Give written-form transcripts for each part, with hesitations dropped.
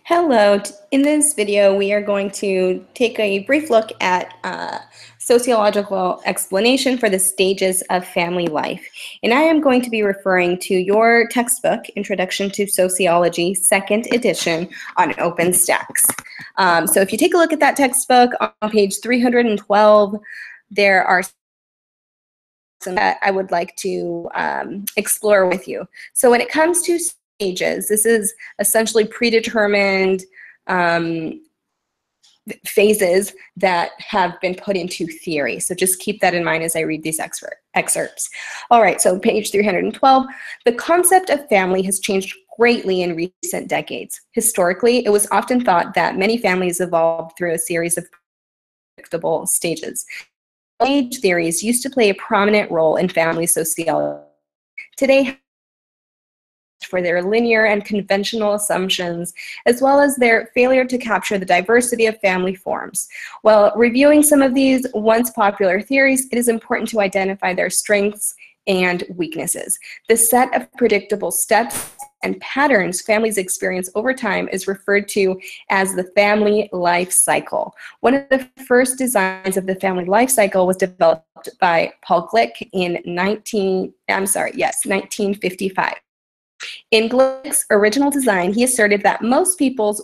Hello. In this video, we are going to take a brief look at sociological explanation for the stages of family life. And I am going to be referring to your textbook, Introduction to Sociology, 2nd edition on OpenStax. So if you take a look at that textbook on page 312, there are some that I would like to explore with you. So when it comes to stages, this is essentially predetermined phases that have been put into theory. So just keep that in mind as I read these excerpts. All right, so page 312, the concept of family has changed greatly in recent decades. Historically, it was often thought that many families evolved through a series of predictable stages. Age theories used to play a prominent role in family sociology. Today, for their linear and conventional assumptions, as well as their failure to capture the diversity of family forms. While reviewing some of these once popular theories, it is important to identify their strengths and weaknesses. The set of predictable steps and patterns families experience over time is referred to as the family life cycle. One of the first designs of the family life cycle was developed by Paul Glick in 1955. In Glick's original design, he asserted that most people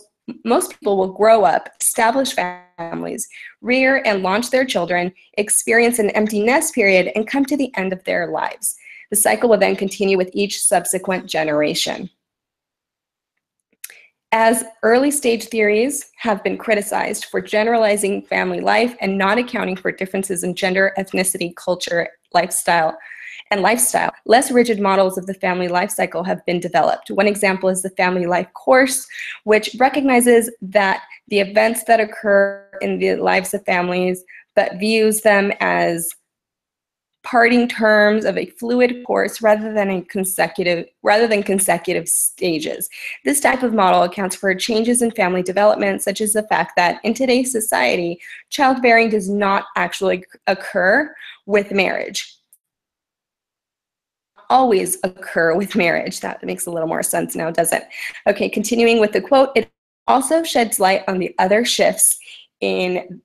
will grow up, establish families, rear and launch their children, experience an empty nest period, and come to the end of their lives. The cycle will then continue with each subsequent generation. As early stage theories have been criticized for generalizing family life and not accounting for differences in gender, ethnicity, culture, lifestyle, less rigid models of the family life cycle have been developed. One example is the Family Life Course, which recognizes that the events that occur in the lives of families, but views them as parting terms of a fluid course rather than consecutive stages. This type of model accounts for changes in family development, such as the fact that in today's society, childbearing does not actually occur with marriage. Always occur with marriage. That makes a little more sense now, doesn't it? Okay, continuing with the quote, it also sheds light on the other shifts in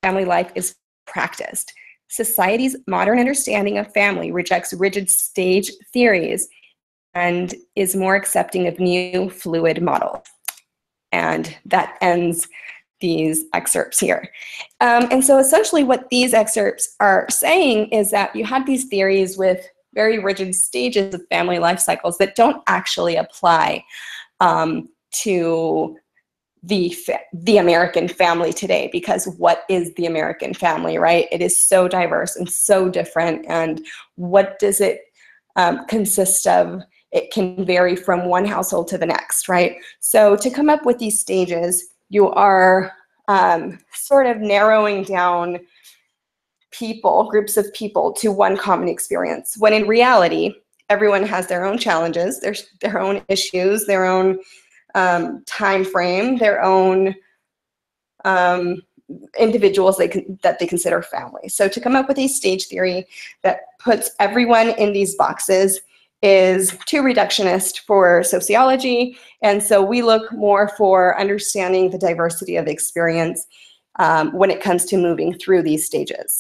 family life is practiced. Society's modern understanding of family rejects rigid stage theories and is more accepting of new fluid models. And that ends these excerpts here. And so essentially what these excerpts are saying is that you had these theories with very rigid stages of family life cycles that don't actually apply to the American family today, because what is the American family, right? It is so diverse and so different, and what does it consist of? It can vary from one household to the next, right? So to come up with these stages, you are sort of narrowing down groups of people to one common experience, when in reality, everyone has their own challenges, their own issues, their own time frame, their own individuals that they consider family. So to come up with a stage theory that puts everyone in these boxes is too reductionist for sociology, and so we look more for understanding the diversity of experience when it comes to moving through these stages.